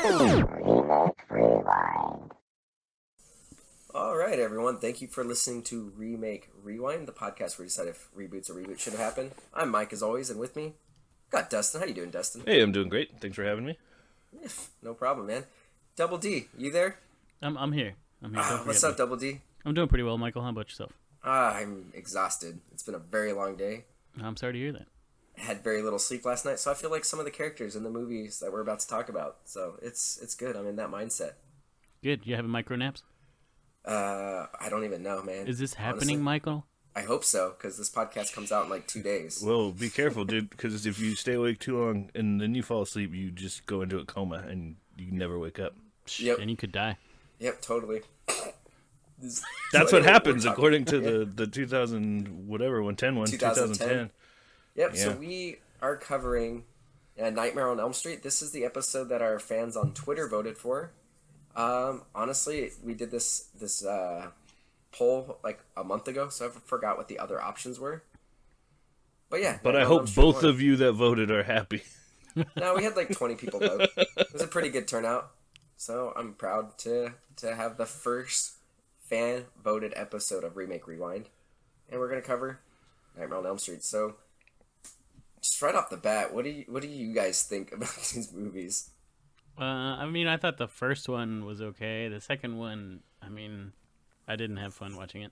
Remake Rewind. All right, everyone. Thank you for listening to Remake Rewind, the podcast where we decide if reboots or reboots should have happened. I'm Mike, as always, and with me, got Dustin. How you doing, Dustin? Hey, I'm doing great. Thanks for having me. Yeah, no problem, man. Double D, you there? I'm here. I'm here. Don't What's forget up, Double D? I'm doing pretty well, Michael. How about yourself? I'm exhausted. It's been a very long day. I'm sorry to hear that. I had very little sleep last night, so I feel like some of the characters in the movies that we're about to talk about. So it's good. I'm in that mindset. Good. You having micro naps? I don't even know, man. Is this happening, Honestly, Michael? I hope so, because this podcast comes out in like 2 days. Well, be careful, dude, because if you stay awake too long and then you fall asleep, you just go into a coma and you never wake up. Yep. And you could die. Yep, totally. That's what happens according to the 2000 whatever 2010. Yep. Yeah. So we are covering Nightmare on Elm Street. This is the episode that our fans on Twitter voted for. Honestly, we did this poll like a month ago, so I forgot what the other options were. But yeah. But I Nightmare on hope Elm Street both won. of you that voted are happy. No, we had like 20 people vote. It was a pretty good turnout. So I'm proud to have the first fan voted episode of Remake Rewind, and we're gonna cover Nightmare on Elm Street. So, just right off the bat, what do you guys think about these movies? I mean, I thought the first one was okay. The second one, I mean, I didn't have fun watching it.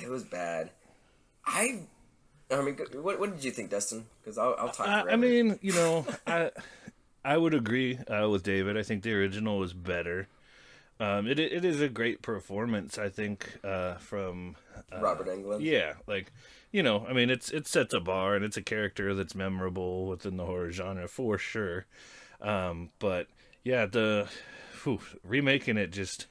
It was bad. I mean, what did you think, Dustin? Because I'll talk. Forever. I mean, you know, I would agree with David. I think the original was better. It is a great performance, I think, from Robert Englund. Yeah, like, you know, I mean, it sets a bar, and it's a character that's memorable within the horror genre for sure. But yeah, remaking it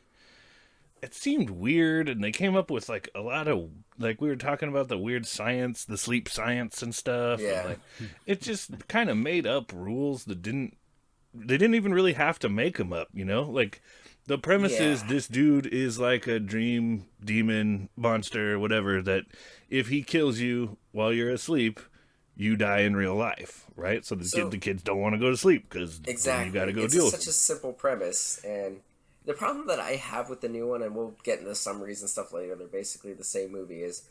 it seemed weird, and they came up with like a lot of, like, we were talking about the weird science, the sleep science and stuff. Yeah, and, like, it just kind of made up rules that they didn't even really have to make them up, you know, like. The premise is this dude is like a dream demon monster, whatever, that if he kills you while you're asleep, you die in real life, right? So the kids don't want to go to sleep because exactly. you got to go deal with it. It's such a simple premise, and the problem that I have with the new one, and we'll get into summaries and stuff later, they're basically the same movie, is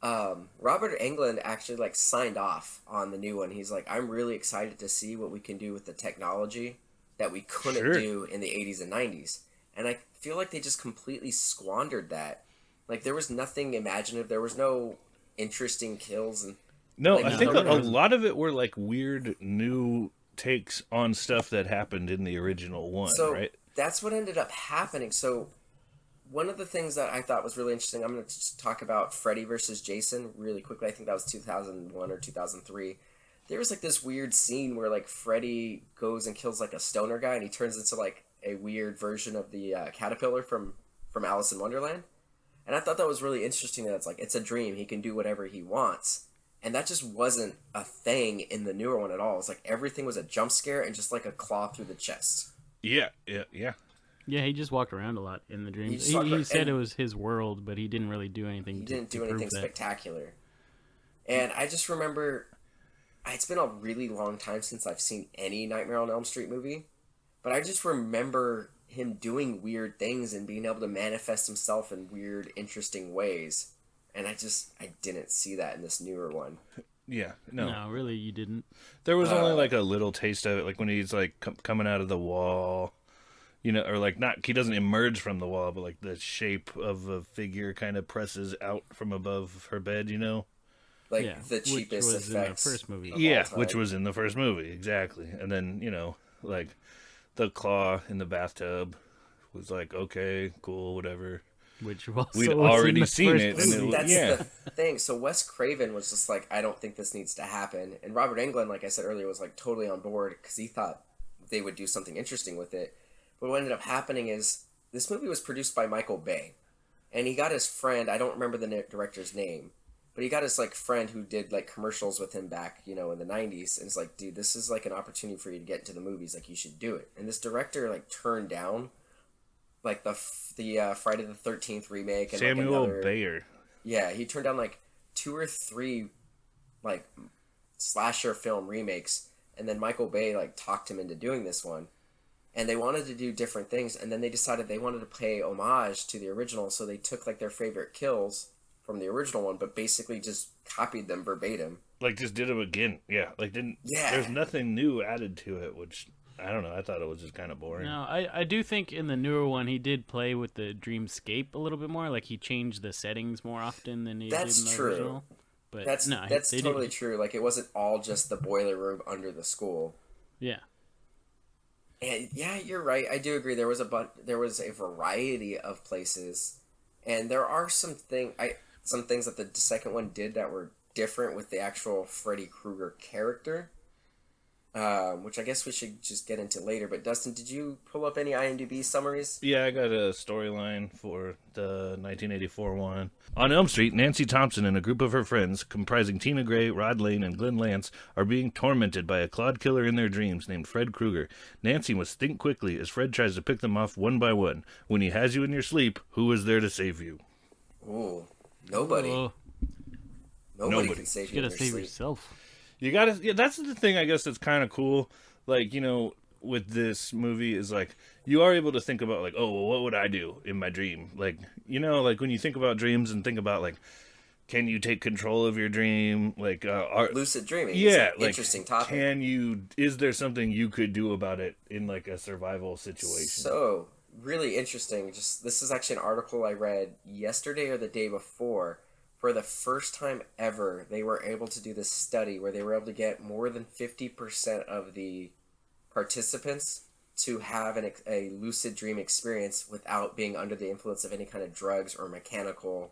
Robert Englund actually like signed off on the new one. He's like, I'm really excited to see what we can do with the technology that we couldn't do in the 80s and 90s. And I feel like they just completely squandered that. Like, there was nothing imaginative. There was no interesting kills. And No, like, I think a lot of it were like weird new takes on stuff that happened in the original one, right? That's what ended up happening. So one of the things that I thought was really interesting, I'm going to just talk about Freddy versus Jason really quickly. I think that was 2001 or 2003. There was like this weird scene where like Freddy goes and kills like a stoner guy, and he turns into like a weird version of the caterpillar from Alice in Wonderland. And I thought that was really interesting that it's a dream. He can do whatever he wants. And that just wasn't a thing in the newer one at all. It's like everything was a jump scare and just like a claw through the chest. Yeah. Yeah, he just walked around a lot in the dreams. He He said it was his world, but he didn't really do anything. He didn't do anything spectacular. And I just remember, it's been a really long time since I've seen any Nightmare on Elm Street movie, but I just remember him doing weird things and being able to manifest himself in weird, interesting ways. And I didn't see that in this newer one. Yeah, no. No, really, you didn't. There was only like a little taste of it, like when he's like coming out of the wall, you know, or like he doesn't emerge from the wall, but like the shape of a figure kind of presses out from above her bed, you know? Like the cheapest which was effects. in the first movie. Yeah, which was in the first movie, exactly. And then, you know, like the claw in the bathtub was like, okay, cool, whatever. Which was we'd already seen it. And That's the thing. So Wes Craven was just like, I don't think this needs to happen. And Robert Englund, like I said earlier, was like totally on board because he thought they would do something interesting with it. But what ended up happening is this movie was produced by Michael Bay. And he got his friend, I don't remember the director's name, but he got his like friend who did like commercials with him back, you know, in the 90s. And it's like, dude, this is like an opportunity for you to get into the movies. Like, you should do it. And this director like turned down like the Friday the 13th remake and Samuel like another, Bayer. Yeah, he turned down like 2 or 3 like slasher film remakes, and then Michael Bay like talked him into doing this one. and they wanted to do different things, and then they decided they wanted to pay homage to the original, so they took like their favorite kills from the original one, but basically just copied them verbatim. Like, just did them again. Yeah, like, didn't... Yeah. There's nothing new added to it, which, I don't know, I thought it was just kind of boring. No, I do think in the newer one, he did play with the dreamscape a little bit more. Like, he changed the settings more often than he did in the original. But That's no, that's totally true. Like, it wasn't all just the boiler room under the school. Yeah. And yeah, you're right. I do agree. There was a variety of places, and there are some things that the second one did that were different with the actual Freddy Krueger character, which I guess we should just get into later. But Dustin, did you pull up any IMDb summaries? Yeah, I got a storyline for the 1984 one. On Elm Street, Nancy Thompson and a group of her friends, comprising Tina Gray, Rod Lane, and Glenn Lance, are being tormented by a Claude killer in their dreams named Fred Krueger. Nancy must think quickly as Fred tries to pick them off one by one. When he has you in your sleep, who is there to save you? Ooh, nobody. Oh, Nobody can save you you in gotta your save sleep. yourself. You gotta... Yeah, that's the thing, I guess, that's kind of cool. Like, you know, with this movie is, like, you are able to think about, like, oh, well, what would I do in my dream? Like, you know, like, when you think about dreams and think about, like, can you take control of your dream? Like, Lucid dreaming. yeah, is an like, interesting topic. is there something you could do about it in, like, a survival situation? So, really interesting. This is actually an article I read yesterday or the day before. For the first time ever, they were able to do this study where they were able to get more than 50% of the participants to have a lucid dream experience without being under the influence of any kind of drugs or mechanical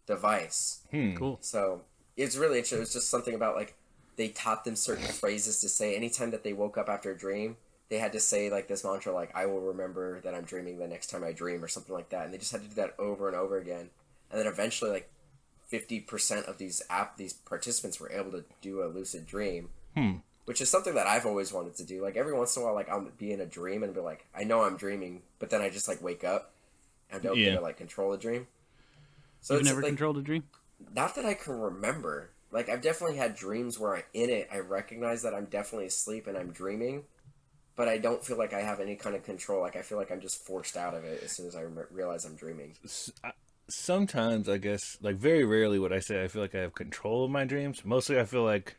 device. Cool. So it's really interesting. It was just something about, like, they taught them certain phrases to say anytime that they woke up after a dream. They had to say, like, this mantra, like, I will remember that I'm dreaming the next time I dream, or something like that. And they just had to do that over and over again. And then eventually, like, 50% of these participants were able to do a lucid dream, which is something that I've always wanted to do. Like, every once in a while, like, I'll be in a dream and be like, I know I'm dreaming, but then I just, like, wake up and don't get to, like, control a dream. So You've it's, never like, controlled a dream? not that I can remember. Like, I've definitely had dreams where I'm in it. I recognize that I'm definitely asleep and I'm dreaming, but I don't feel like I have any kind of control. Like, I feel like I'm just forced out of it as soon as I realize I'm dreaming. Sometimes, I guess, like, very rarely would I say I feel like I have control of my dreams. Mostly I feel like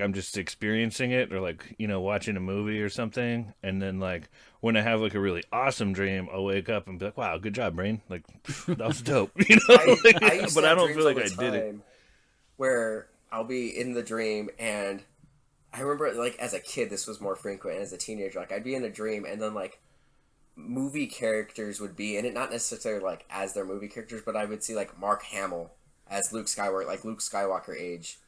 I'm just experiencing it, or, like, you know, watching a movie or something. And then, like, when I have, like, a really awesome dream, I'll wake up and be like, wow, good job, brain. Like, that was dope. You know? But I don't feel like I did it. Where I'll be in the dream, and I remember, like, as a kid, this was more frequent, and as a teenager, like, I'd be in a dream, and then, like, movie characters would be in it, not necessarily, like, as their movie characters, but I would see, like, Mark Hamill as Luke Skywalker, like, Luke Skywalker age,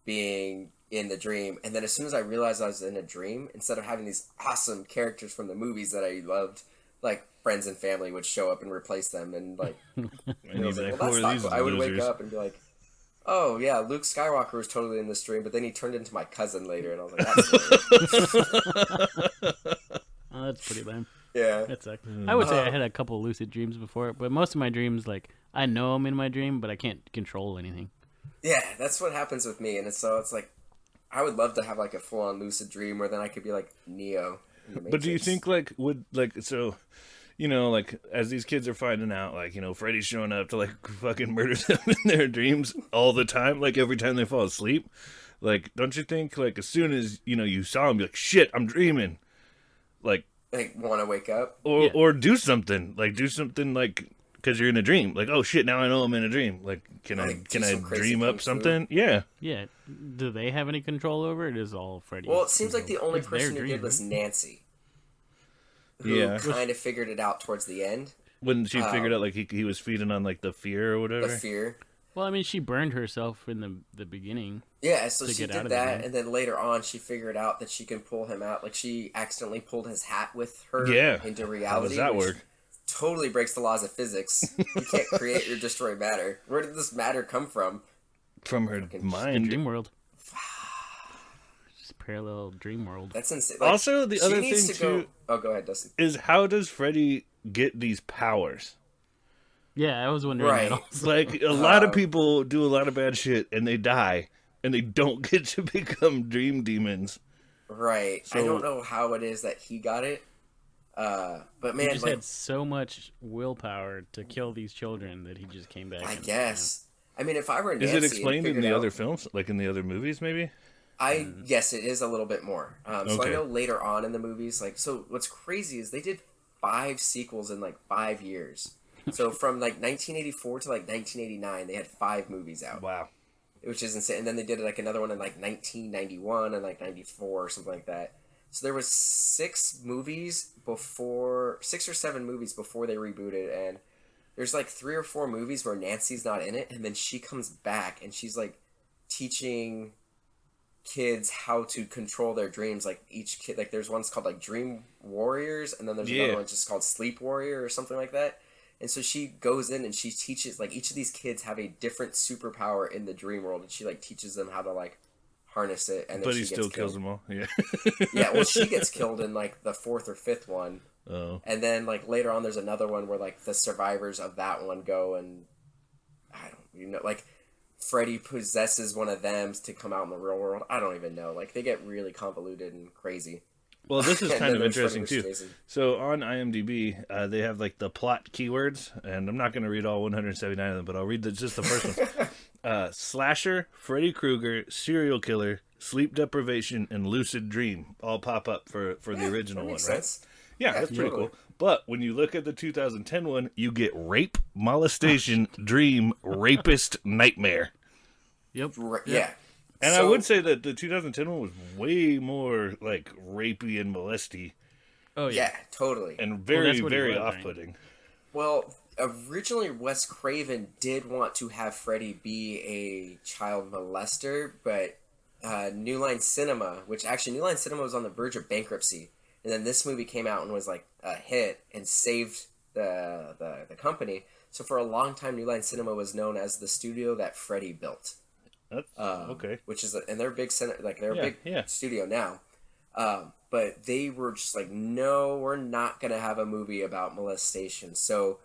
being in the dream. And then as soon as I realized I was in a dream, instead of having these awesome characters from the movies that I loved, like, friends and family would show up and replace them, and, like, And I was you'd be like, like, well, who that's are not these cool. I would wake losers? up and be like, oh, yeah, Luke Skywalker was totally in this dream, but then he turned into my cousin later, and I was like, that's weird. Oh, that's pretty lame. Yeah. That sucks. I would say I had a couple lucid dreams before, but most of my dreams, like, I know I'm in my dream, but I can't control anything. Yeah, that's what happens with me, and it's like, I would love to have, like, a full-on lucid dream where then I could be like Neo in the But do you Matrix. think, like, so, you know, like, as these kids are finding out, like, you know, Freddy's showing up to, like, fucking murder them in their dreams all the time, like, every time they fall asleep, like, don't you think, like, as soon as, you know, you saw him, be like, shit, I'm dreaming, like, Want to wake up? or do something, like, because you're in a dream, like, oh shit, now I know I'm in a dream, like, can I do some crazy dream kung up fu? something? Yeah. Yeah. Do they have any control over it? Is all Freddy? Well, it seems like the only It's their person who dream, did was right? Nancy, who Yeah. kind of figured it out towards the end, When she figured out, like, he was feeding on, like, the fear or whatever. the fear. Well, I mean, she burned herself in the beginning. Yeah, so To she get out did of the that, dream. and then later on, she figured out that she can pull him out. Like, she accidentally pulled his hat with her Yeah. into How reality. does that which work? Totally breaks the laws of physics. You can't create or destroy matter. Where did this matter come from? From her The mind. dream world. Just parallel dream world. That's insane. Also, the she other needs thing, to go... too- Oh, go ahead, Dustin. Is how does Freddy get these powers? Yeah, I was wondering Right. that also. Like, a lot of people do a lot of bad shit, and they die, and they don't get to become dream demons. Right. I So- don't know how it is that he got it, But man, he just like, had so much willpower to kill these children that he just came back. I guess. I mean, if I were Nancy, Is it explained in and the figured other out, films, like in the other movies, maybe? yes, it is a little bit more. So I Okay. know later on in the movies, like, so what's crazy is they did 5 sequels in like 5 years. So from like 1984 to like 1989, they had 5 movies out, Wow. which is insane. And then they did like another one in like 1991 and like 94 or something like that. So there was 6 or 7 movies before they rebooted, and there's like 3 or 4 movies where Nancy's not in it, and then she comes back and she's like teaching kids how to control their dreams. Like each kid, like there's one's called like Dream Warriors, and then there's another one just called Sleep Warrior or something like that. And so she goes in and she teaches, like, each of these kids have a different superpower in the dream world, and she like teaches them how to like harness it. And then But she he still gets kills killed. them all. Yeah. Yeah, well, she gets killed in like the 4th or 5th one. Oh. And then like later on, there's another one where like the survivors of that one go and I don't even know, like Freddy possesses one of them to come out in the real world. I don't even know. Like they get really convoluted and crazy. Well, this is And kind then of there's Freddy interesting versus too. Jason. So on IMDb, they have like the plot keywords, and I'm not going to read all 179 of them, but I'll read just the first one. Slasher, Freddy Krueger, serial killer, sleep deprivation, and lucid dream all pop up for the original That one, makes right? sense. Yeah, Yeah, that's pretty totally. cool. But when you look at the 2010 one, you get rape, molestation, dream, rapist, nightmare. Yep. Yeah. And I So- would say that the 2010 one was way more like rapey and molesty, Oh Yeah, totally. and that's very, what he very was, right? off-putting. Well, originally Wes Craven did want to have Freddy be a child molester, but New Line Cinema, which actually New Line Cinema was on the verge of bankruptcy, and then this movie came out and was like a hit and saved the company. So for a long time, New Line Cinema was known as the studio that Freddy built. That's, okay. Which is and they're a big they're a Yeah, big yeah. studio now. But they were just like, no, we're not gonna have a movie about molestation. So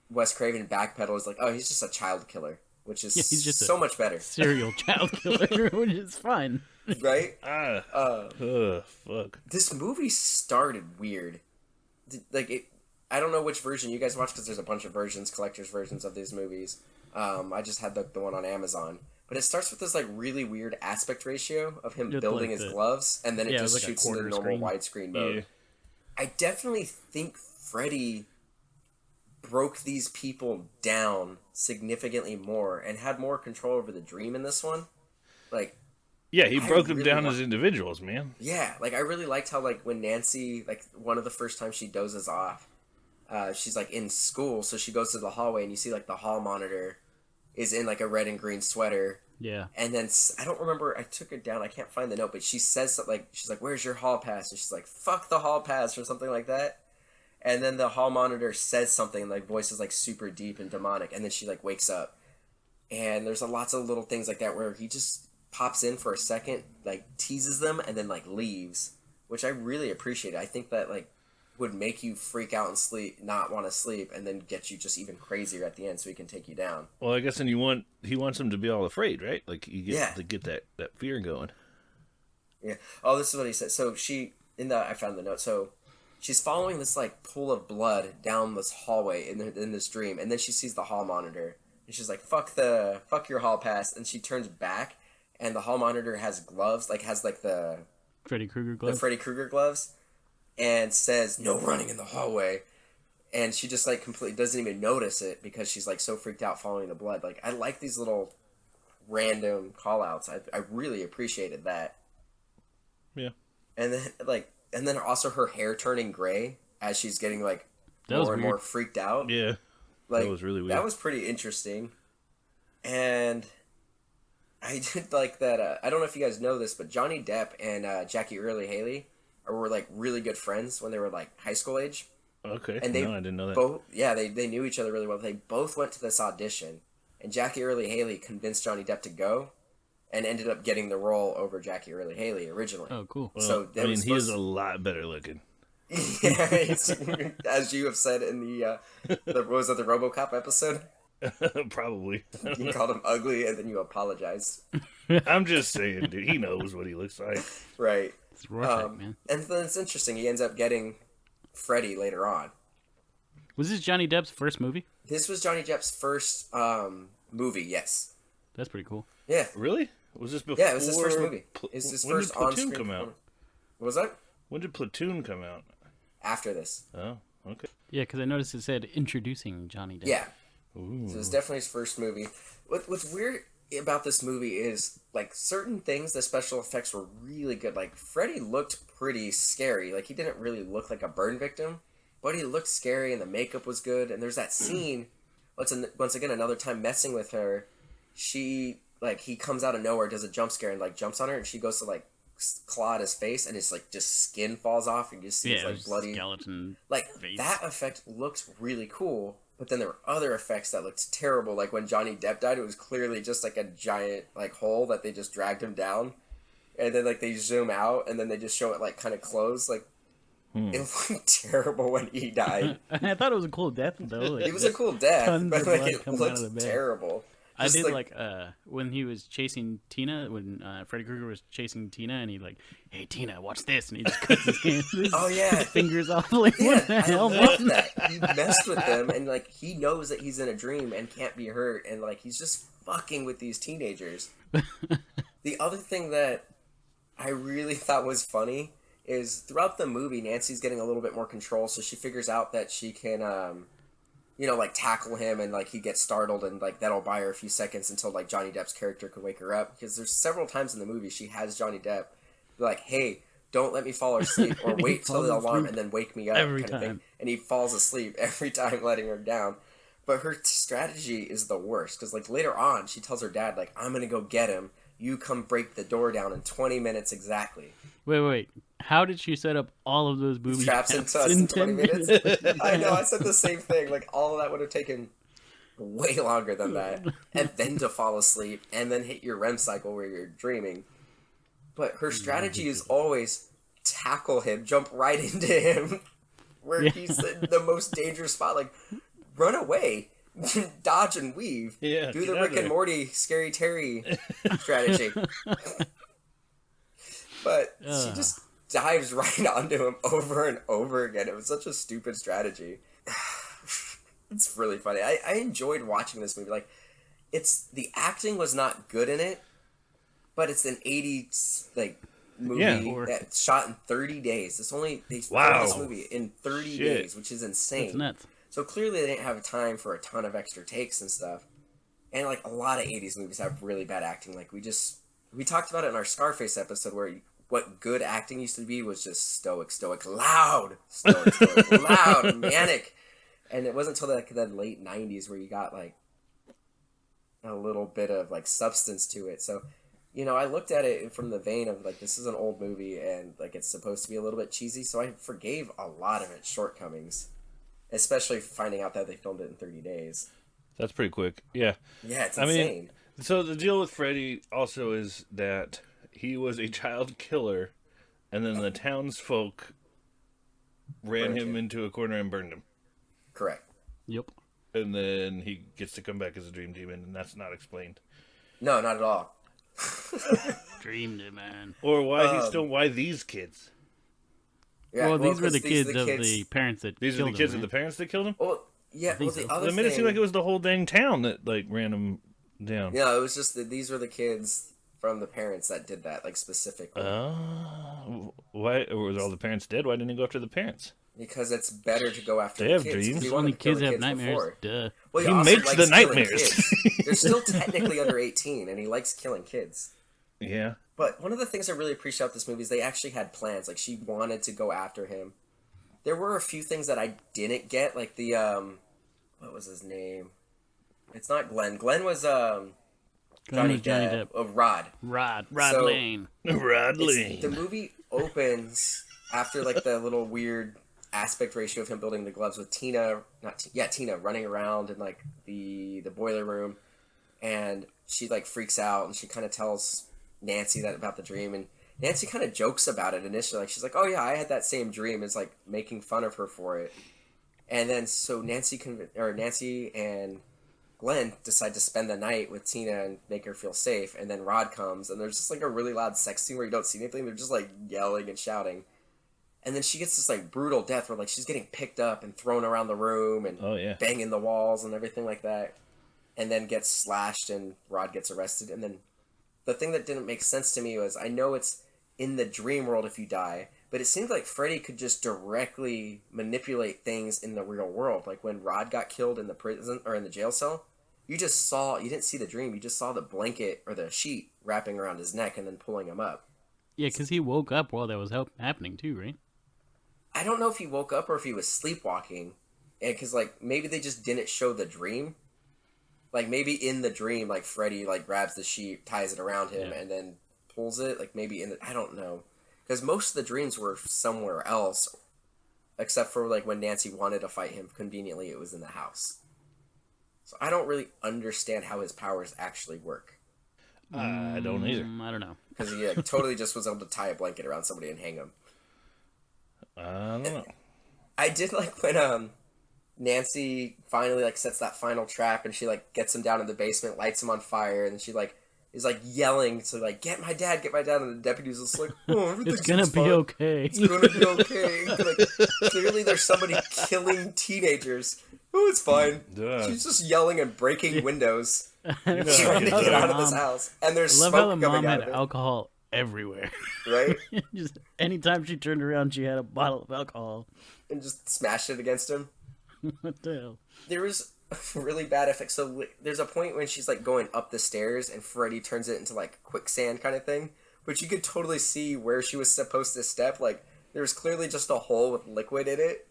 Wes Craven backpedaled, is like, oh, he's just a child killer, which is he's just so much better, Serial child killer, which is fun. right? Fuck. This movie started weird. Like it, I don't know which version you guys watch because there's a bunch of versions, collector's versions of these movies. I just had the one on Amazon. But it starts with this like really weird aspect ratio of him With, building like, his the- gloves, and then it Yeah, it just was like a shoots into quarter normal screen. widescreen mode. Yeah. I definitely think Freddy broke these people down significantly more and had more control over the dream in this one. Like, Yeah, he I broke them really down want- as individuals, man. yeah, like I really liked how like when Nancy, like one of the first times she dozes off, she's like in school, so she goes to the hallway and you see like the hall monitor is in like a red and green sweater. Yeah. And then I don't remember. I took it down. I can't find the note, but she says something like, she's like, "Where's your hall pass?" And she's like, "Fuck the hall pass" or something like that. And then the hall monitor says something like voice is like super deep and demonic, and then she like wakes up. And there's lots of little things like that where he just pops in for a second, like teases them, and then like leaves, which I really appreciate. I think that like would make you freak out and not want to sleep, and then get you just even crazier at the end, so he can take you down. Well, I guess then he wants them to be all afraid, right? Like you get Yeah. to get that fear going. Yeah. Oh, this is what he said. So I found the note. So she's following this like pool of blood down this hallway in this dream, and then she sees the hall monitor, and she's like, fuck your hall pass," and she turns back, and the hall monitor has gloves, like has like the Freddy Krueger the glove. Freddy Krueger gloves, and says, "No running in the hallway." And she just like completely doesn't even notice it because she's like so freaked out following the blood. Like I like these little random call outs. I really appreciated that. Yeah. And then also her hair turning gray as she's getting like That was more and weird. more freaked out. Yeah. Like that was really weird. That was pretty interesting. And I did like that. I don't know if you guys know this, but Johnny Depp and Jackie Earle Haley were like really good friends when they were like high school age. Okay. And they no, I didn't know that. both, yeah, they knew each other really well. They both went to this audition, and Jackie Earle Haley convinced Johnny Depp to go, and ended up getting the role over Jackie Earle Haley originally. Oh, cool. Well, so I mean, he is a lot better looking. Yeah, as you have said in the what was it, the RoboCop episode? Probably. You called him ugly, and then you apologized. I'm just saying, dude. He knows what he looks like. Right. It's Rorschach, man. And then it's interesting. He ends up getting Freddy later on. Was this Johnny Depp's first movie? This was Johnny Depp's first movie, yes. That's pretty cool. Yeah. Really? Was this before? Yeah, it was his first movie. It's his when first did Platoon on-screen come out? What was that? When did Platoon come out? After this. Oh, okay. Yeah, because I noticed it said introducing Johnny Depp. Yeah. Ooh. So it was definitely his first movie. What's weird about this movie is, like, certain things, the special effects were really good. Like, Freddy looked pretty scary. Like, he didn't really look like a burn victim, but he looked scary, and the makeup was good. And there's that scene, once again, another time messing with her, he comes out of nowhere, does a jump scare, and, like, jumps on her, and she goes to, like, claw at his face, and it's, like, just skin falls off, and you just see his, like, bloody... skeleton Like, face. that effect looked really cool, but then there were other effects that looked terrible. Like, when Johnny Depp died, it was clearly just, like, a giant, like, hole that they just dragged him down, and then, like, they zoom out, and then they just show it, like, kind of closed, like, it looked terrible when he died. I thought it was a cool death, though. It was a cool death, tons but, of like, blood it coming out of the looked bed. terrible. I Just, did like when he was chasing Tina, when Freddy Krueger was chasing Tina, and he like, "Hey Tina, watch this," and he just cuts his hands, Oh, yeah. his fingers off. Like, Yeah, what the I hell? love that. He messed with them, and, like, he knows that he's in a dream and can't be hurt, and, like, he's just fucking with these teenagers. The other thing that I really thought was funny is throughout the movie, Nancy's getting a little bit more control, so she figures out that she can, like, tackle him, and, like, he gets startled, and, like, that'll buy her a few seconds until, like, Johnny Depp's character can wake her up, because there's several times in the movie she has Johnny Depp be like, "Hey, don't let me fall asleep, or wait till the alarm and then wake me up," every kind of thing. time. And he falls asleep every time, letting her down. But her strategy is the worst, because, like, later on, she tells her dad, like, "I'm gonna go get him. You come break the door down in 20 minutes exactly." Wait. How did she set up all of those booby Traps into us in 20 minutes? I know, I said the same thing. Like, all of that would have taken way longer than that. And then to fall asleep, and then hit your REM cycle where you're dreaming. But her strategy is always tackle him, jump right into him, where he's in the most dangerous spot. Like, run away, dodge and weave. Yeah, do the get out Rick there. and Morty Scary Terry strategy. But she just dives right onto him over and over again. It was such a stupid strategy. It's really funny. I enjoyed watching this movie. Like, the acting was not good in it, but it's an 80s, like, movie that's shot in 30 days. They filmed this movie in 30 days, which is insane. That's nuts. So clearly they didn't have time for a ton of extra takes and stuff. And, like, a lot of 80s movies have really bad acting. Like, we talked about it in our Scarface episode, where what good acting used to be was just stoic, loud, stoic, loud, manic. And it wasn't until the late 90s where you got, like, a little bit of, like, substance to it. So, you know, I looked at it from the vein of, like, this is an old movie, and, like, it's supposed to be a little bit cheesy, so I forgave a lot of its shortcomings, especially finding out that they filmed it in 30 days. That's pretty quick. Yeah. Yeah, it's insane. So the deal with Freddy also is that he was a child killer, and then the townsfolk ran him into a corner and burned him. Correct. Yep. And then he gets to come back as a dream demon, and that's not explained. No, not at all. Dreamed it, man. Or why these kids? Yeah, well, these were the 'cause kids are the of kids- the parents that These are killed the kids him, of the parents that killed him? Well, yeah, well, so. the other They made it seem thing... like it was the whole dang town that, like, ran him down. No, it was just that these were the kids from the parents that did that, like, specifically. Why was all the parents dead? Why didn't he go after the parents? Because it's better to go after They the have kids. 'cause dreams. he So wanted many to kill kids the have kids nightmares. before. Duh. Well, He also makes likes the killing nightmares. kids. They're still technically under 18, and he likes killing kids. Yeah. But one of the things I really appreciate about this movie is they actually had plans. Like, she wanted to go after him. There were a few things that I didn't get, like the, what was his name? It's not Glenn. Glenn was, Johnny Depp. Oh, Rod. Rod So- Lane. Rod Lane. The movie opens after, like, the little weird aspect ratio of him building the gloves with Tina running around in, like, the boiler room, and she, like, freaks out, and she kind of tells Nancy that about the dream, and Nancy kind of jokes about it initially. Like, she's like, "Oh yeah, I had that same dream." It's like making fun of her for it. And then so Nancy and Glenn decide to spend the night with Tina and make her feel safe. And then Rod comes, and there's just like a really loud sex scene where you don't see anything. They're just like yelling and shouting. And then she gets this like brutal death where like she's getting picked up and thrown around the room and banging the walls and everything like that. And then gets slashed and Rod gets arrested. And then the thing that didn't make sense to me was, I know it's in the dream world if you die, but it seemed like Freddy could just directly manipulate things in the real world. Like when Rod got killed in the prison or in the jail cell, you didn't see the dream, you just saw the blanket or the sheet wrapping around his neck and then pulling him up. Yeah, because he woke up while that was happening too, right? I don't know if he woke up or if he was sleepwalking, because like maybe they just didn't show the dream. Like maybe in the dream, like Freddy like grabs the sheet, ties it around him, and then pulls it. Like maybe I don't know, because most of the dreams were somewhere else, except for like when Nancy wanted to fight him. Conveniently, it was in the house. So I don't really understand how his powers actually work. I don't either. I don't know. Because he totally just was able to tie a blanket around somebody and hang him. I don't know. I did like when Nancy finally like sets that final trap and she like gets him down in the basement, lights him on fire, and she like is like yelling to like get my dad, and the deputy's just like, oh, everything's It's gonna be okay. It's gonna be okay. Like, clearly there's somebody killing teenagers. Oh, it's fine. Duh. She's just yelling and breaking windows, I trying to love get how out of this house. And there's love smoke how the mom coming out had of it. alcohol everywhere. Right? Just anytime she turned around, she had a bottle of alcohol. And just smashed it against him. What the hell? There was really bad effects. So there's a point when she's like going up the stairs and Freddy turns it into like quicksand kind of thing. But you could totally see where she was supposed to step. Like there was clearly just a hole with liquid in it.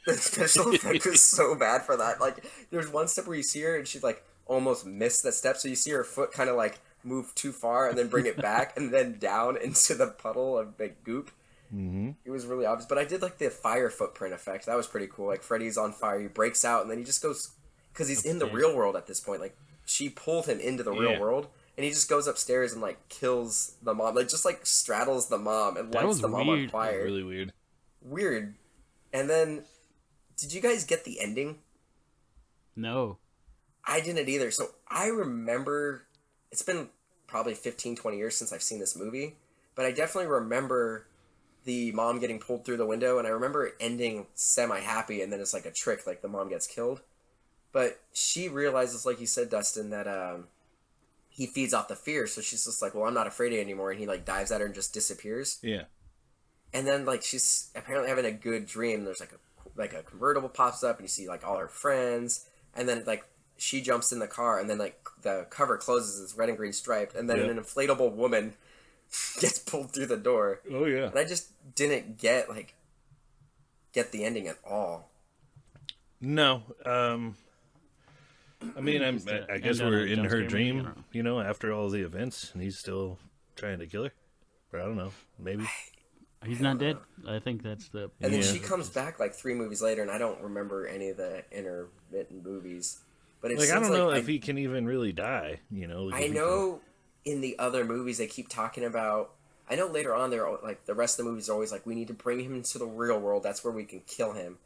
The special effect was so bad for that. Like there's one step where you see her and she like almost missed the step. So you see her foot kind of like move too far and then bring it back and then down into the puddle of big goop. Mm-hmm. It was really obvious, but I did like the fire footprint effect. That was pretty cool. Like Freddy's on fire, he breaks out, and then he just goes, because he's in the real world at this point. Like she pulled him into the real world, and he just goes upstairs and like kills the mom, like just like straddles the mom and lights the mom on fire. Really weird. Weird. And then, did you guys get the ending? No. I didn't either. So I remember, it's been probably 15, 20 years since I've seen this movie, but I definitely remember the mom getting pulled through the window, and I remember it ending semi-happy, and then it's like a trick, like the mom gets killed. But she realizes, like you said, Dustin, that he feeds off the fear, so she's just like, well, I'm not afraid anymore, and he like dives at her and just disappears. Yeah. And then like she's apparently having a good dream. There's like a convertible pops up, and you see like all her friends, and then like she jumps in the car, and then like the cover closes, it's red and green striped, and then an inflatable woman gets pulled through the door. Oh yeah. And I just didn't get the ending at all. No. I mean, I guess we're in her dream, you know, after all the events, and he's still trying to kill her. Or I don't know, maybe. He's not dead. I think that's the. And then she comes back like 3 movies later, and I don't remember any of the intermittent movies. But it Like I seems don't know like if he can even really die. You know. Like I know. In the other movies, they keep talking about. I know later on, they're like the rest of the movies are always like, we need to bring him into the real world. That's where we can kill him.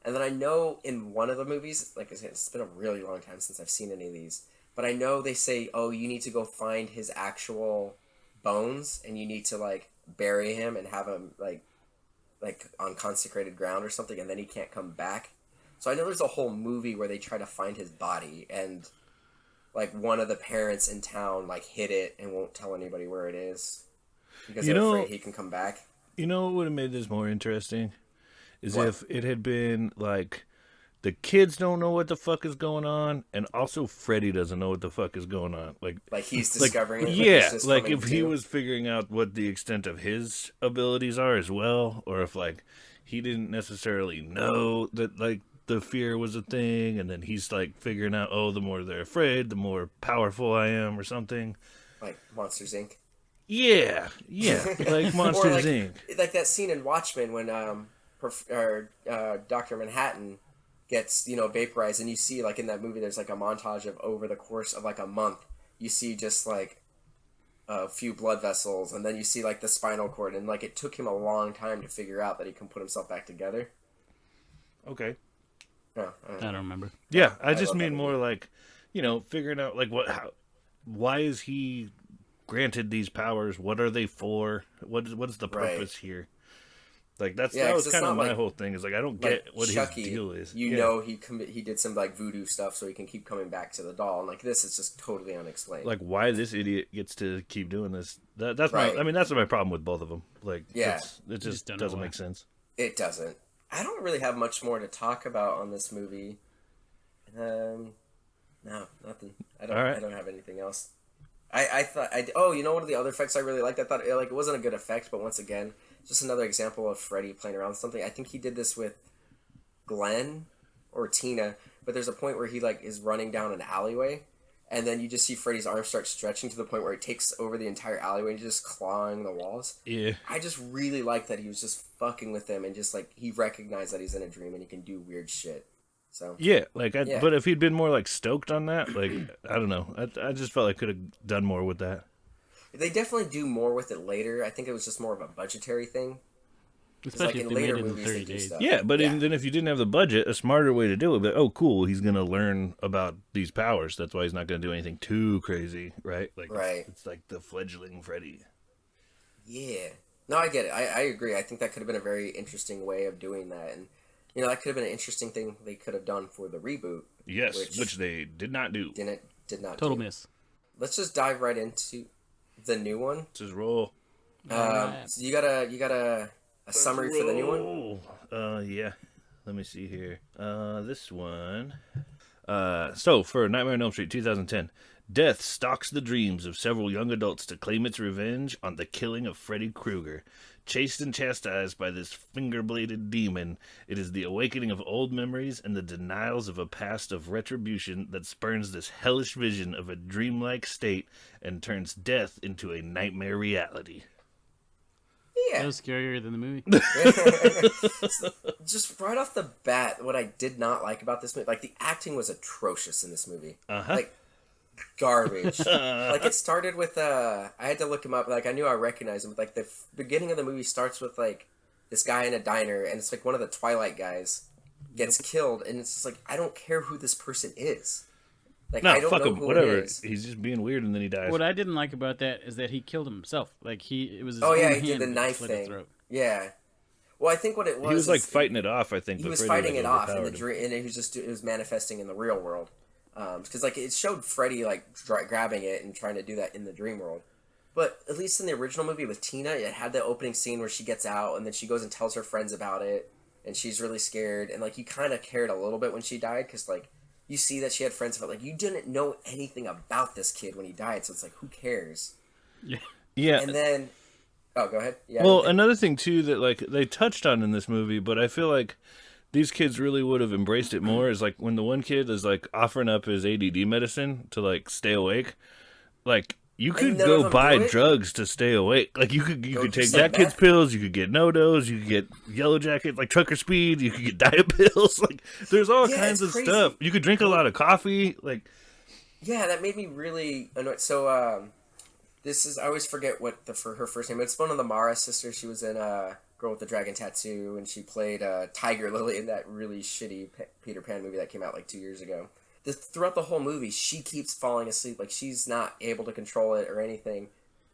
And then I know in one of the movies, like I said, it's been a really long time since I've seen any of these, but I know they say, oh, you need to go find his actual bones, and you need to like bury him and have him like on consecrated ground or something, and then he can't come back. So I know there's a whole movie where they try to find his body, and like one of the parents in town like hid it and won't tell anybody where it is because they're afraid he can come back. You know what would have made this more interesting is if it had been like the kids don't know what the fuck is going on, and also Freddy doesn't know what the fuck is going on. Like he's discovering it. Yeah, like if he was figuring out what the extent of his abilities are as well, or if like he didn't necessarily know that like the fear was a thing, and then he's like figuring out, oh, the more they're afraid, the more powerful I am, or something. Like Monsters Inc. Yeah, like Monsters Inc. Like that scene in Watchmen when Dr. Manhattan gets vaporized, and you see like in that movie, there's like a montage of over the course of like a month, you see just like a few blood vessels, and then you see like the spinal cord, and like it took him a long time to figure out that he can put himself back together. Okay. No, I don't remember. Yeah, I just mean more like, figuring out like why is he granted these powers? What are they for? What is the purpose here? Like that Yeah, 'cause was it's kind of not my like- whole thing. Is like I don't Like get what Chucky, his deal is. you Yeah. know, he did some like voodoo stuff so he can keep coming back to the doll, and like this is just totally unexplained. Like why this idiot gets to keep doing this. That's Right. my. I mean, that's my problem with both of them. Like, Yeah. it just don't know doesn't why. make sense. It doesn't. I don't really have much more to talk about on this movie. No, nothing. I don't. All right. I don't have anything else. I thought. Oh, you know, one of the other effects I really liked. I thought it wasn't a good effect, but once again, just another example of Freddy playing around with something. I think he did this with Glenn or Tina, but there's a point where he like is running down an alleyway, and then you just see Freddy's arms start stretching to the point where he takes over the entire alleyway and just clawing the walls. Yeah. I just really like that he was just fucking with them and just like he recognized that he's in a dream and he can do weird shit. So Yeah, like, Yeah. but if he'd been more like stoked on that, like, I don't know, I just felt like could have done more with that. they definitely do more with it later. I think it was just more of a budgetary thing. 'Cause, Especially like if in they made later it in movies, 30 they do days. stuff. Yeah, but Yeah. then if you didn't have the budget, a smarter way to do it, but oh, cool, he's gonna learn about these powers. That's why he's not gonna do anything too crazy, right? Like, Right. It's like the fledgling Freddy. Yeah. No, I get it. I agree. I think that could have been a very interesting way of doing that, and you know that could have been an interesting thing they could have done for the reboot. Yes, Which- which they did not do. Did not Total do. miss. Let's just dive right into the new one. It's his role. Alright. So you got a summary for the new one? Yeah. Let me see here. This one. So for Nightmare on Elm Street 2010, death stalks the dreams of several young adults to claim its revenge on the killing of Freddy Krueger. Chased and chastised by this finger-bladed demon, it is the awakening of old memories and the denials of a past of retribution that spurns this hellish vision of a dreamlike state and turns death into a nightmare reality. Yeah. That was scarier than the movie. Just right off the bat, what I did not like about this movie, like the acting was atrocious in this movie. Like garbage. Like it started with I had to look him up. Like I knew I recognized him, but like the beginning of the movie starts with like this guy in a diner, and it's like one of the Twilight guys gets killed, and it's just like I don't care who this person is. Like No, I don't fuck know him. who Whatever. it is. He's just being weird, and then he dies. What I didn't like about that is that he killed himself. Like it was his Oh yeah, own he did hand the that knife slit his thing. throat. Yeah. Well, I think what it was. He was like is fighting it off, I think. He but was Freddy, fighting like, it off in the overpowered him. dream, and it was manifesting in the real world. Because like it showed Freddy like grabbing it and trying to do that in the dream world. But at least in the original movie with Tina, it had the opening scene where she gets out and then she goes and tells her friends about it, and she's really scared. And like you kind of cared a little bit when she died because like you see that she had friends, but like you didn't know anything about this kid when he died, so it's like who cares? Yeah. And then, oh, go ahead. Yeah. Well, okay. another thing too that like they touched on in this movie, but I feel like these kids really would have embraced it more is like when the one kid is like offering up his ADD medicine to like stay awake, like you could none of go them buy do it? drugs to stay awake. Like you Go could do take some that kid's meth? pills, you could get no-dos, you could get yellow jacket, like trucker speed, you could get diet pills. Like there's all Yeah, kinds it's of crazy. stuff. You could drink a lot of coffee. Like Yeah, that made me really annoyed. So, this is I always forget what her first name. It's one of the Mara sisters. She was in Girl with the Dragon Tattoo, and she played Tiger Lily in that really shitty Peter Pan movie that came out like 2 years ago. Throughout the whole movie, she keeps falling asleep, like she's not able to control it or anything,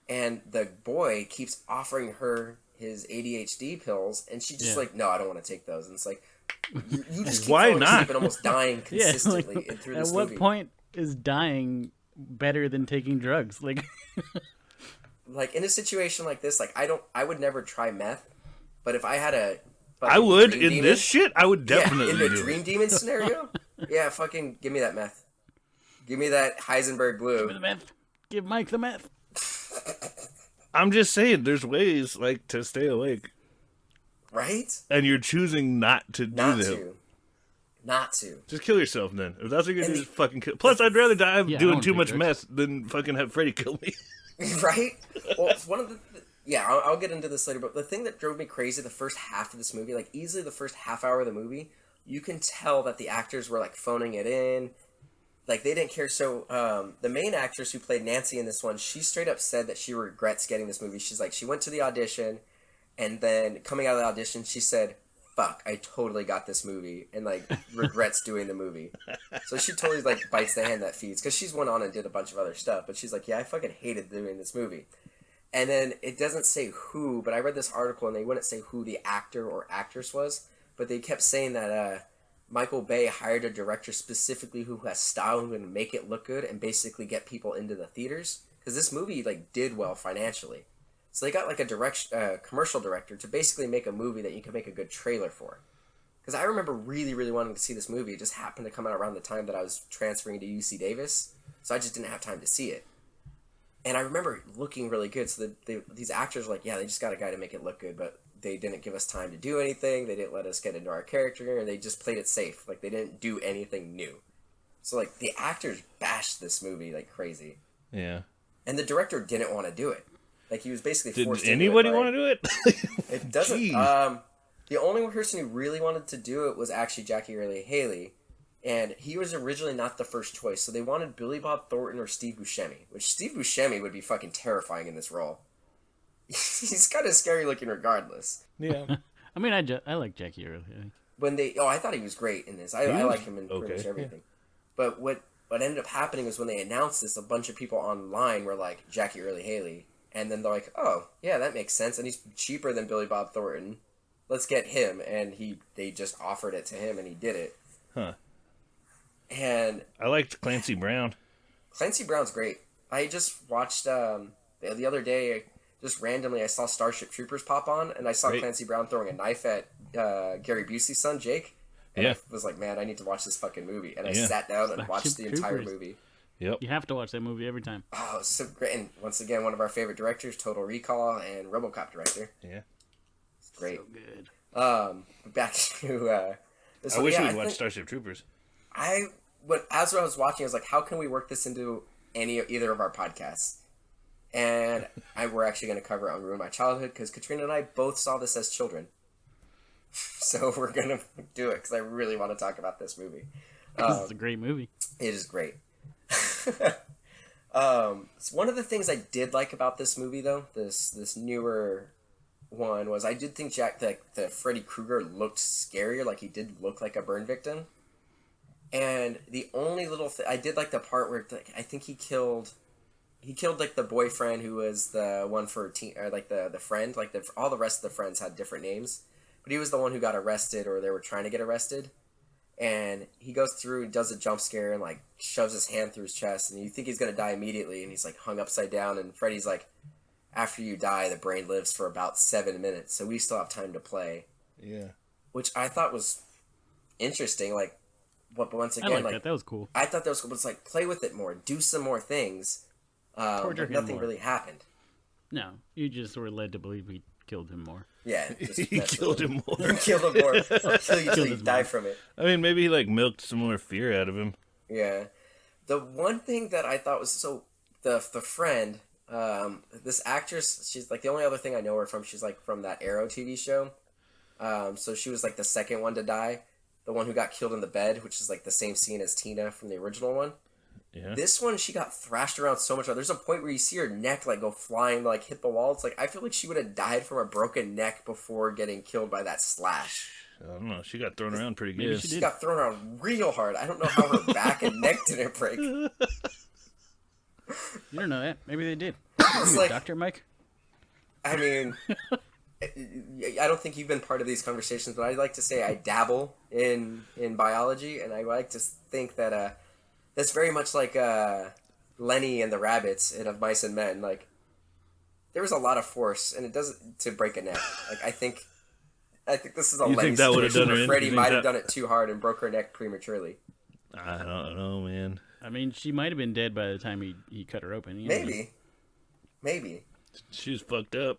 and the boy keeps offering her his ADHD pills, and she's just like, no, I don't want to take those. And it's like, you just keep Why falling not? asleep and almost dying Yeah, consistently like, through at this what movie. point is dying better than taking drugs? Like, Like in a situation like this, like I would never try meth, but if I had a I would dream in demon- this shit, I would definitely in the do dream it. demon scenario, yeah, fucking give me that meth, give me that Heisenberg give me blue. the meth. Give Mike the meth. I'm just saying, there's ways like to stay awake, Right? and you're choosing not to do Not them. to, not to. Just kill yourself then. If that's what you're gonna And do, just fucking kill. Plus, I'd rather die Yeah, I doing don't too take much drugs. meth than fucking have Freddy kill me. Right? Well, it's one of the yeah, I'll get into this later, but the thing that drove me crazy the first half of this movie, like easily the first half hour of the movie, you can tell that the actors were like phoning it in. Like they didn't care. So the main actress who played Nancy in this one, she straight up said that she regrets getting this movie. She's like, she went to the audition, and then coming out of the audition, she said, "Fuck, I totally got this movie," and like regrets doing the movie. So she totally like bites the hand that feeds, because she's went on and did a bunch of other stuff, but she's like, "Yeah, I fucking hated doing this movie." And then it doesn't say who, but I read this article and they wouldn't say who the actor or actress was, but they kept saying that Michael Bay hired a director specifically who has style, who can make it look good and basically get people into the theaters. Because this movie like did well financially, so they got like a commercial director to basically make a movie that you can make a good trailer for. Because I remember really, really wanting to see this movie. It just happened to come out around the time that I was transferring to UC Davis, so I just didn't have time to see it. And I remember it looking really good. So these actors were like, yeah, they just got a guy to make it look good, but they didn't give us time to do anything. They didn't let us get into our character, and they just played it safe. Like, they didn't do anything new. So, like, the actors bashed this movie like crazy. Yeah. And the director didn't want to do it. Like, he was basically forced to do it. Did anybody want to do it? It doesn't. The only person who really wanted to do it was actually Jackie Earle Haley. And he was originally not the first choice. So they wanted Billy Bob Thornton or Steve Buscemi. Which Steve Buscemi would be fucking terrifying in this role. He's kind of scary looking regardless. Yeah. I mean, I like Jackie Earle Haley. I thought he was great in this. I like him in pretty much everything. Yeah. But what ended up happening was when they announced this, a bunch of people online were like, Jackie Earle Haley. And then they're like, oh, yeah, that makes sense. And he's cheaper than Billy Bob Thornton. Let's get him. And they just offered it to him, and he did it. Huh. And I liked Clancy Brown. Clancy Brown's great. I just watched the other day, just randomly, I saw Starship Troopers pop on, and I saw Clancy Brown throwing a knife at Gary Busey's son, Jake. And I was like, man, I need to watch this fucking movie. And I sat down and watched the entire movie. Yep. You have to watch that movie every time. Oh, it's so great. And once again, one of our favorite directors, Total Recall and RoboCop director. Yeah. It's great. So good. Back to this I wish we'd watch Starship Troopers. As I was watching, I was like, how can we work this into either of our podcasts? And we're actually going to cover it on Ruin My Childhood, because Katrina and I both saw this as children. So we're going to do it, because I really want to talk about this movie. It's a great movie. It is great. So one of the things I did like about this movie, though, this newer one, was I did think the Freddy Krueger looked scarier, like he did look like a burn victim. And the only little I did like the part where I think he killed like the boyfriend who was the one for the friend, like all the rest of the friends had different names, but he was the one who got arrested, or they were trying to get arrested. And he goes through, does a jump scare, and like shoves his hand through his chest, and you think he's gonna die immediately, and he's like hung upside down, and Freddy's like, after you die, the brain lives for about 7 minutes, so we still have time to play. Yeah. Which I thought was interesting, like. But once again, I like that. That was cool. I thought that was cool, but it's like, play with it more, do some more things. But nothing really happened. No, you just were led to believe he killed him more. Yeah, he killed him more. He killed him more. I'll kill you till you die from it. I mean, maybe he like milked some more fear out of him. Yeah. The one thing that I thought was the friend, this actress, she's like the only other thing I know her from. She's like from that Arrow TV show. So she was like the second one to die. The one who got killed in the bed, which is like the same scene as Tina from the original one. Yeah. This one, she got thrashed around so much. There's a point where you see her neck like go flying, like hit the wall. It's like, I feel like she would have died from a broken neck before getting killed by that slash. I don't know. She got thrown around pretty good. She got thrown around real hard. I don't know how her back and neck didn't break. You don't know that. Maybe they did. It's like, Dr. Mike? I mean, I don't think you've been part of these conversations, but I like to say I dabble in biology, and I like to think that that's very much like Lenny and the rabbits in Of Mice and Men. Like, there was a lot of force, and it doesn't to break a neck. Like, I think this is a Lenny situation where Freddy might have done it too hard and broke her neck prematurely. I don't know, man. I mean, she might have been dead by the time he cut her open. Maybe. She was fucked up.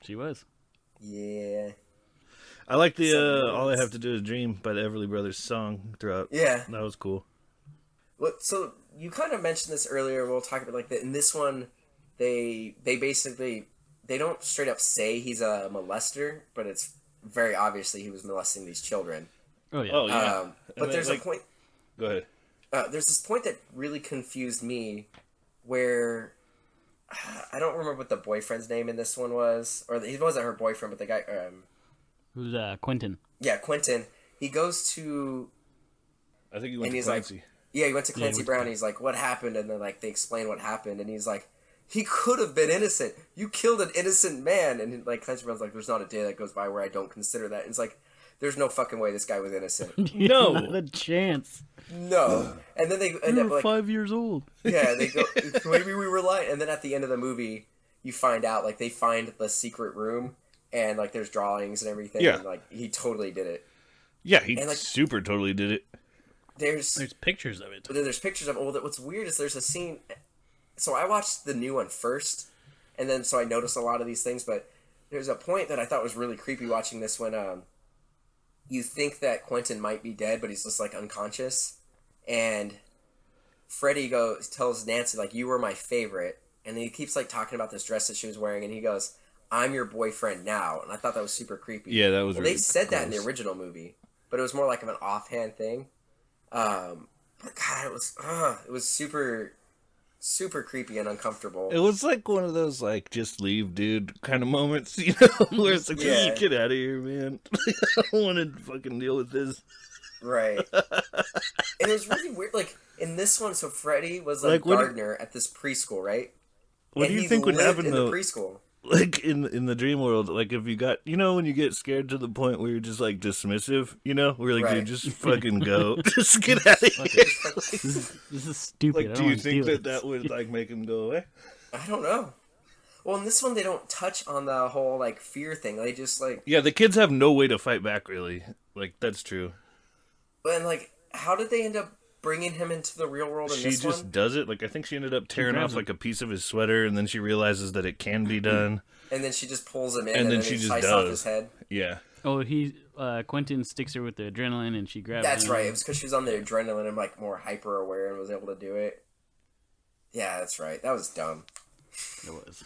She was. Yeah. I like the All I Have to Do Is Dream by the Everly Brothers song throughout. Yeah. That was cool. Well, so you kind of mentioned this earlier. We'll talk about like that. In this one, they basically, they don't straight up say he's a molester, but it's very obviously he was molesting these children. Oh, yeah. But there's a point. Go ahead. There's this point that really confused me where I don't remember what the boyfriend's name in this one was, or he wasn't her boyfriend, but the guy who's Quentin. Yeah, Quentin. He goes to. I think he went to Clancy. Like, yeah, he went to Clancy Brown. And he's like, "What happened?" And then like they explain what happened, and he's like, He could have been innocent. You killed an innocent man. And like Clancy Brown's like, there's not a day that goes by where I don't consider that. And it's like, there's no fucking way this guy was innocent. No. Not a chance. No. And then they end You up were like 5 years old. yeah, they go, maybe we were lying. And then at the end of the movie, you find out, like, they find the secret room, and, like, there's drawings and everything. Yeah. And, like, he totally did it. Yeah, he And, like, super totally did it. There's pictures of it. But then there's pictures of, well, what's weird is there's a scene, so I watched the new one first, and then, so I noticed a lot of these things, but there's a point that I thought was really creepy watching this when, you think that Quentin might be dead, but he's just, like, unconscious, and Freddy tells Nancy, like, you were my favorite, and then he keeps, like, talking about this dress that she was wearing, and he goes, I'm your boyfriend now, and I thought that was super creepy. Yeah, that was well, really they said that in the gross. original movie, but it was more like of an offhand thing. But God, it was super, super creepy and uncomfortable. It was like one of those, like, just leave, dude, kind of moments, you know, where it's like, Yeah. just get out of here, man. I don't want to fucking deal with this. Right. And it was really weird, like, in this one, so Freddy was, like Like, gardener at this preschool, right? What And do you he think would lived happen, in though? the preschool. Like, in the dream world, like, if you got, you know, when you get scared to the point where you're just, like, dismissive, you know? Where, like, Right. dude, just fucking go. Just get out of here. This is stupid. Like, do you think that would, like, make him go away? I don't know. Well, in this one, they don't touch on the whole, like, fear thing. They just, like... Yeah, the kids have no way to fight back, really. Like, that's true. And, like, how did they end up bringing him into the real world in She this just one? does it. Like, I think she ended up tearing grabs off, like, a piece of his sweater, and then she realizes that it can be done. And then she just pulls him in, And and then then she he just slices off does. his head. Yeah. Oh, Quentin sticks her with the adrenaline, and she grabs. That's him. right. It was because she was on the adrenaline and, like, more hyper-aware and was able to do it. Yeah, that's right. That was dumb. It was.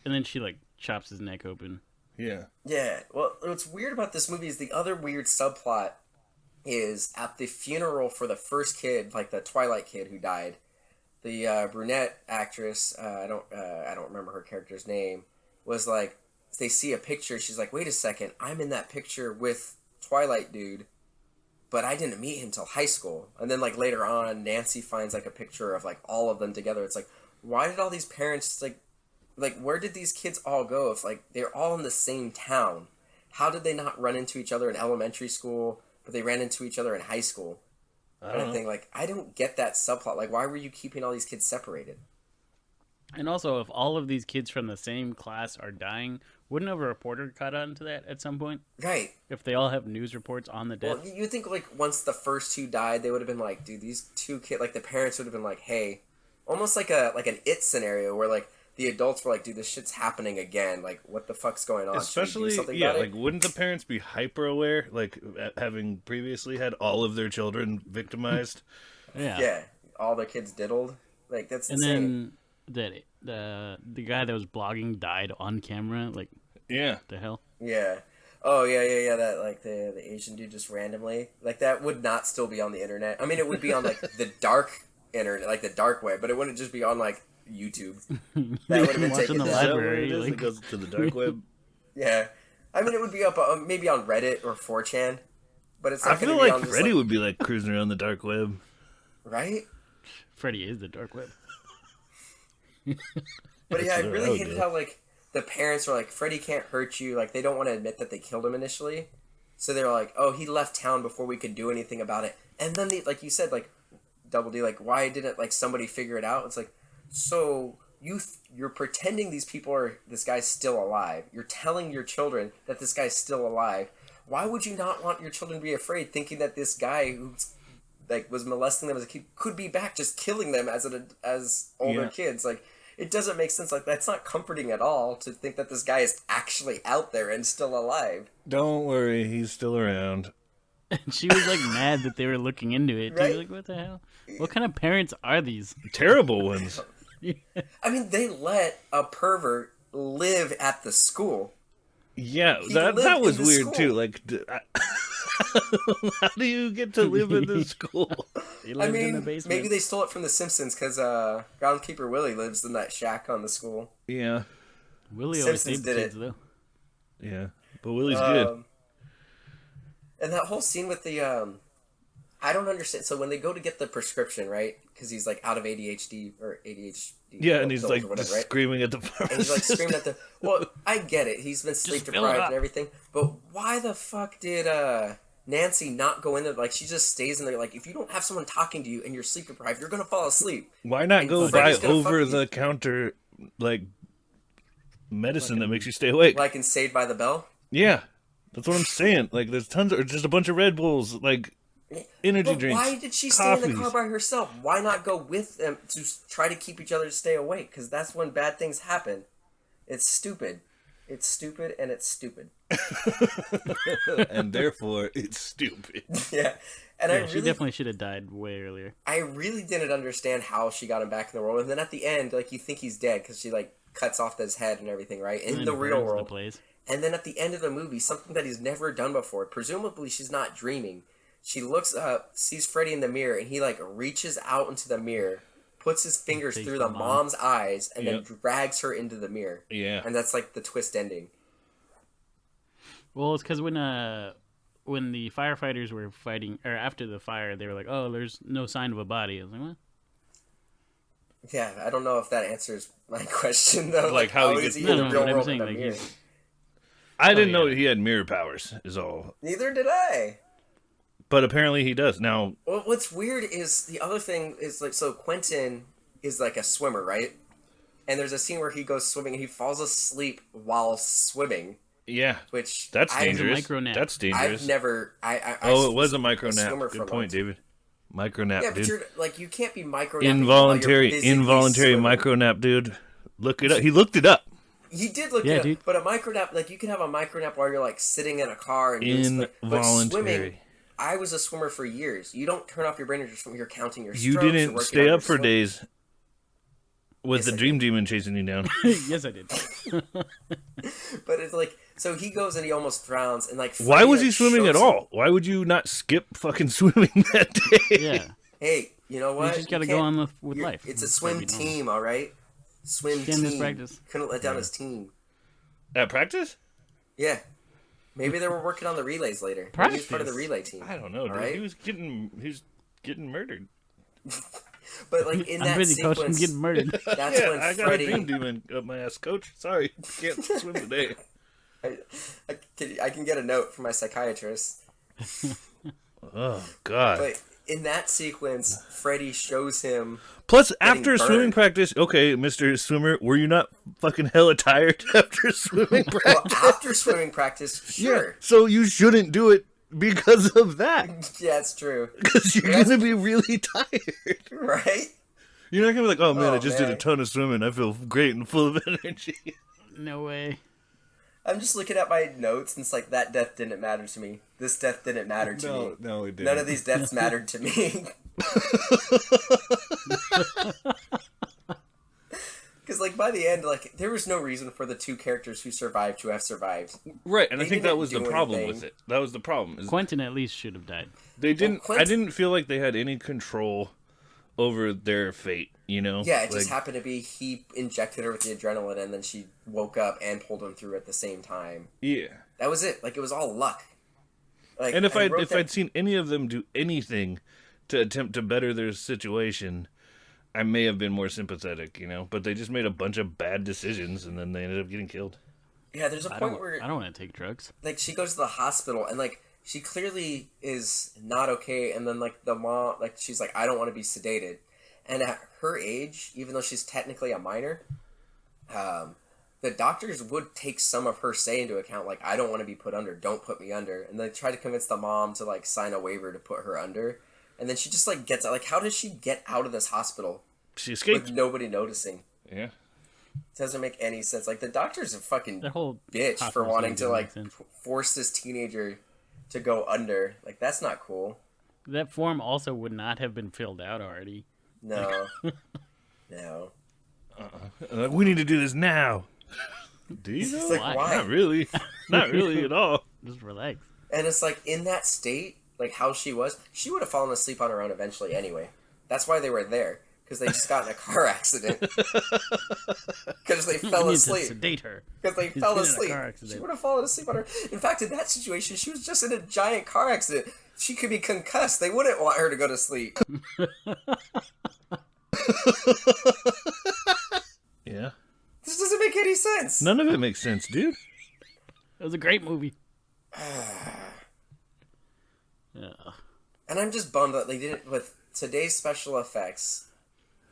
And then she like chops his neck open. Yeah. Yeah. Well, what's weird about this movie is the other weird subplot is at the funeral for the first kid, like the Twilight kid who died. The brunette actress, I don't remember her character's name, was like, they see a picture. She's like, wait a second, I'm in that picture with Twilight dude, but I didn't meet him till high school. And then like later on, Nancy finds like a picture of like all of them together. It's like, why did all these parents like where did these kids all go if like they're all in the same town? How did they not run into each other in elementary school, but they ran into each other in high school? I don't know. Think like I don't get that subplot. Like, why were you keeping all these kids separated? And also, if all of these kids from the same class are dying, wouldn't have a reporter caught on to that at some point? Right. If they all have news reports on the death? Well, you think like once the first two died, they would have been like, dude, these two kids, like the parents would have been like, hey, almost like an It scenario where like the adults were like, dude, this shit's happening again. Like, what the fuck's going on? Should we do Especially, something yeah, about like, wouldn't the parents be hyper aware, like, having previously had all of their children victimized? Yeah. Yeah, all their kids diddled. Like, that's And insane. then the guy that was blogging died on camera. Like, Yeah. the hell? Yeah. Oh, yeah. That, like, the Asian dude just randomly. Like, that would not still be on the internet. I mean, it would be on, like, the dark internet, like, the dark web, but it wouldn't just be on, like, YouTube. That would have been Watching taken the Is down. that what library, it is? like- It goes to the dark web? Yeah. I mean, it would be up maybe on Reddit or 4chan, but it's I not going feel to be like on just, Freddy like, would be, like, cruising around the dark web. right? Freddy is the dark web. But yeah, I That's what I really would hated do. how, like, the parents were like, Freddy can't hurt you. Like, they don't want to admit that they killed him initially. So they're like, oh, he left town before we could do anything about it. And then, like you said, like, Double D, like, why didn't, like, somebody figure it out? It's like, so you're pretending this guy's still alive. You're telling your children that this guy's still alive. Why would you not want your children to be afraid, thinking that this guy who's, like, was molesting them as a kid could be back, just killing them as older Yeah. kids? Like, it doesn't make sense. Like, that's not comforting at all to think that this guy is actually out there and still alive. Don't worry, he's still around. And she was like mad that they were looking into it. Right? Dude, like, what the hell? What kind of parents are these? Terrible ones. I mean, they let a pervert live at the school. Yeah, He that lived was in the weird, school. too. Like, how do you get to live in the school? He I lived in the mean, basement. maybe they stole it from The Simpsons because Groundkeeper Willie lives in that shack on the school. Yeah, Willie always Simpsons saved the did kids, it. though. yeah. But Willie's good. And that whole scene with the I don't understand. So when they go to get the prescription, right? Because he's like out of ADHD or ADHD. Yeah, and he's like whatever, just right? screaming at the pharmacist. And he's like screaming at the. Well, I get it. He's been sleep deprived and everything. But why the fuck did Nancy not go in there? Like, she just stays in there. Like, if you don't have someone talking to you and you're sleep deprived, you're gonna fall asleep. Why not and go buy over the counter like medicine that makes you stay awake? Like in Saved by the Bell. Yeah, that's what I'm saying. Like, there's tons of just a bunch of Red Bulls, like energy drinks. Why did she stay in the car by herself? Why not go with them to try to keep each other to stay awake? Because that's when bad things happen. It's stupid. It's stupid, and it's stupid. And therefore, it's stupid. Yeah. And yeah, she definitely should have died way earlier. I really didn't understand how she got him back in the world. And then at the end, like, you think he's dead because she, like, cuts off his head and everything, right? In the real world. And then at the end of the movie, something that he's never done before, presumably she's not dreaming. She looks up, sees Freddy in the mirror, and he, like, reaches out into the mirror, puts his fingers through the mom's eyes, and then drags her into the mirror. Yeah. And that's, like, the twist ending. Well, it's because when the firefighters were fighting, or after the fire, they were like, "Oh, there's no sign of a body." I was like, "What?" Yeah, I don't know if that answers my question though. Like how is he in the real world with a mirror? I didn't know he had mirror powers. Is all. Neither did I. But apparently he does now. Well, what's weird is the other thing is like, so Quentin is like a swimmer, right? And there's a scene where he goes swimming and he falls asleep while swimming. Yeah, which that's dangerous. That's dangerous. I've never. It was a micro nap. Good point, David. Micro nap, dude. You're like, you can't be micro involuntary micro nap, dude. Look it up. He looked it up. He did look it up. Dude. But a micro nap, like, you can have a micro nap while you're like sitting in a car and doing but swimming. I was a swimmer for years. You don't turn off your brain or just you're counting your strokes. You didn't stay up for days with the dream demon chasing you down. Yes, I did. But it's like, so he goes and he almost drowns, and like, why was he swimming at all? Why would you not skip fucking swimming that day? Yeah. Hey, you know what? You just got to go on with life. It's a swim team, all right? Swim team. Practice. Couldn't let down his team. At practice? Yeah. Maybe they were working on the relays later. Practice? Maybe he was part of the relay team. I don't know, dude. Right? He was getting murdered. But like in that sequence, coach, I'm getting murdered. That's when I got Freddy... a dream demon up my ass, coach. Sorry, can't swim today. I can get a note from my psychiatrist. Oh God! But in that sequence, Freddy shows him. Plus, after swimming practice, okay, Mr. Swimmer, were you not fucking hella tired after swimming practice? Well, after swimming practice, sure. Yeah, so you shouldn't do it because of that. Yeah, it's true. Because you're gonna be really tired, right? You're not gonna be like, "Oh man, I just did a ton of swimming. I feel great and full of energy." No way. I'm just looking at my notes, and it's like, that death didn't matter to me. This death didn't matter to me. No, it didn't. None of these deaths mattered to me. Because, like, by the end, like, there was no reason for the two characters who survived to have survived. Right, and I think that was the problem with it. That was the problem. Quentin at least should have died. They didn't. I didn't feel like they had any control over their fate, you know? Yeah, it just happened to be he injected her with the adrenaline, and then she woke up and pulled him through at the same time. Yeah. That was it. Like, it was all luck. Like, and if I'd seen any of them do anything to attempt to better their situation, I may have been more sympathetic, you know? But they just made a bunch of bad decisions, and then they ended up getting killed. Yeah, there's a point where... I don't want to take drugs. Like, she goes to the hospital, and, like, she clearly is not okay, and then, like, the mom, like, she's like, I don't want to be sedated. And at her age, even though she's technically a minor, the doctors would take some of her say into account, like, I don't want to be put under, don't put me under. And they try to convince the mom to, like, sign a waiver to put her under. And then she just, like, gets out. Like, how does she get out of this hospital? She escaped. With nobody noticing. Yeah. It doesn't make any sense. Like, the doctor's a fucking bitch for wanting to, like, force this teenager to go under. Like, that's not cool. That form also would not have been filled out already. No. No. We need to do this now. Do you know? Like, why? Not really. Not really at all. Just relax. And it's like, in that state, like how she was, she would have fallen asleep on her own eventually anyway. That's why they were there. Because they just got in a car accident. Because they fell asleep. Sedate her. Because they fell asleep. She would have fallen asleep on her. In fact, in that situation, she was just in a giant car accident. She could be concussed. They wouldn't want her to go to sleep. Yeah. This doesn't make any sense. None of it makes sense, dude. It was a great movie. And I'm just bummed that they didn't, with today's special effects,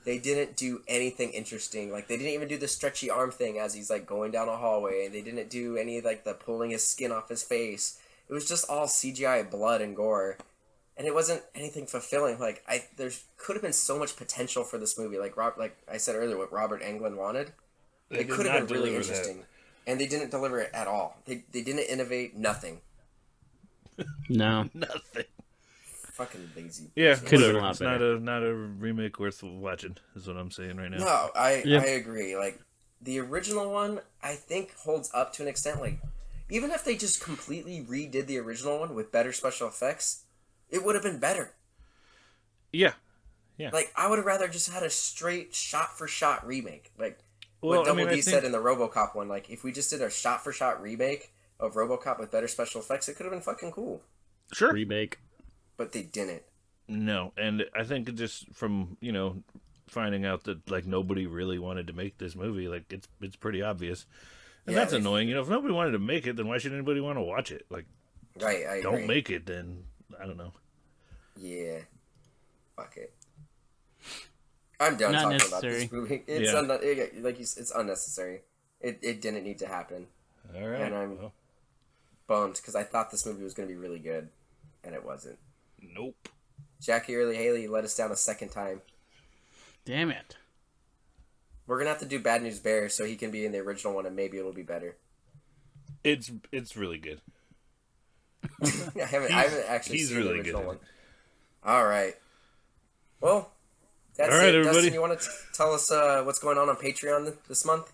they didn't do anything interesting. Like, they didn't even do the stretchy arm thing as he's, like, going down a hallway. They didn't do any, like, the pulling his skin off his face. It was just all CGI blood and gore. And it wasn't anything fulfilling. Like, there could have been so much potential for this movie. Like I said earlier, what Robert Englund wanted. It could have been really interesting. That. And they didn't deliver it at all. They didn't innovate, nothing. No. Nothing. Fucking lazy. Yeah, could have been a lot it's better. not a remake worth watching, is what I'm saying right now. No, I agree. Like, the original one, I think, holds up to an extent. Like, even if they just completely redid the original one with better special effects, it would have been better. Yeah. Yeah. Like, I would have rather just had a straight shot-for-shot remake. Like, what Well, Double D said in the RoboCop one. Like, if we just did a shot-for-shot remake of RoboCop with better special effects, it could have been fucking cool. Sure. Remake. But they didn't. No, and I think just from, finding out that, like, nobody really wanted to make this movie, like, it's pretty obvious. And that's annoying. If nobody wanted to make it, then why should anybody want to watch it? Like, right, I agree. Don't make it, then, I don't know. Yeah. Fuck it. I'm done Not talking necessary. about this movie. It's it's unnecessary. It didn't need to happen. All right. And I'm bummed because I thought this movie was going to be really good, and it wasn't. Nope. Jackie Earle Haley let us down a second time. Damn it. We're going to have to do Bad News Bears so he can be in the original one, and maybe it'll be better. It's really good. I haven't actually seen really the original good one. All right. Well, that's all right, it. everybody. Dustin, you want to tell us what's going on Patreon this month?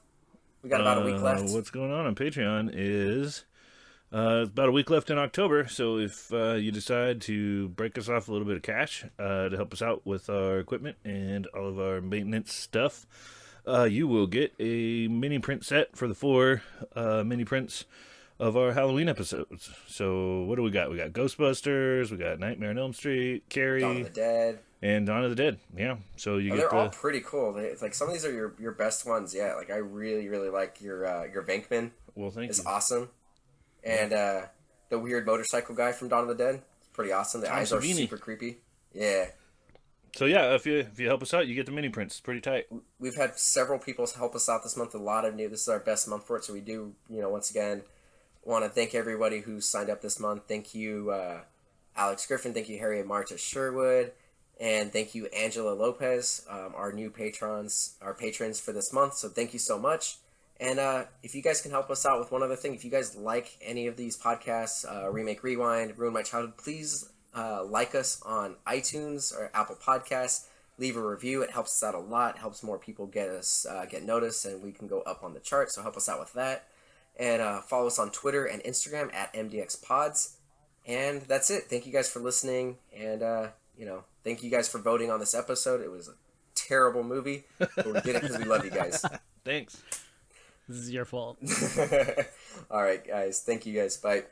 We got about a week left. What's going on Patreon is it's about a week left in October, so if you decide to break us off a little bit of cash to help us out with our equipment and all of our maintenance stuff, you will get a mini print set for the 4 mini prints of our Halloween episodes. So what do we got? We got Ghostbusters, we got Nightmare on Elm Street, Carrie, Dawn of the Dead. And Dawn of the Dead. Yeah. So you get they're all pretty cool. It's like some of these are your best ones. Yeah. Like I really like your Venkman. Well, thank you. It's awesome. And the weird motorcycle guy from Dawn of the Dead. It's pretty awesome. The eyes are super creepy. Yeah. So yeah, if you help us out, you get the mini prints. It's pretty tight. We've had several people help us out this month. A lot of new. This is our best month for it. So we do, once again, want to thank everybody who signed up this month. Thank you, Alex Griffin. Thank you, Harry and Marta Sherwood. And thank you, Angela Lopez, our new patrons for this month. So thank you so much. And if you guys can help us out with one other thing, if you guys like any of these podcasts, Remake Rewind, Ruin My Childhood, please like us on iTunes or Apple Podcasts. Leave a review. It helps us out a lot. It helps more people get noticed, and we can go up on the chart. So help us out with that. And follow us on Twitter and Instagram at MDXpods. And that's it. Thank you guys for listening. And, thank you guys for voting on this episode. It was a terrible movie, but we did it because we love you guys. Thanks. This is your fault. All right, guys. Thank you guys. Bye.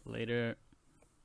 Later.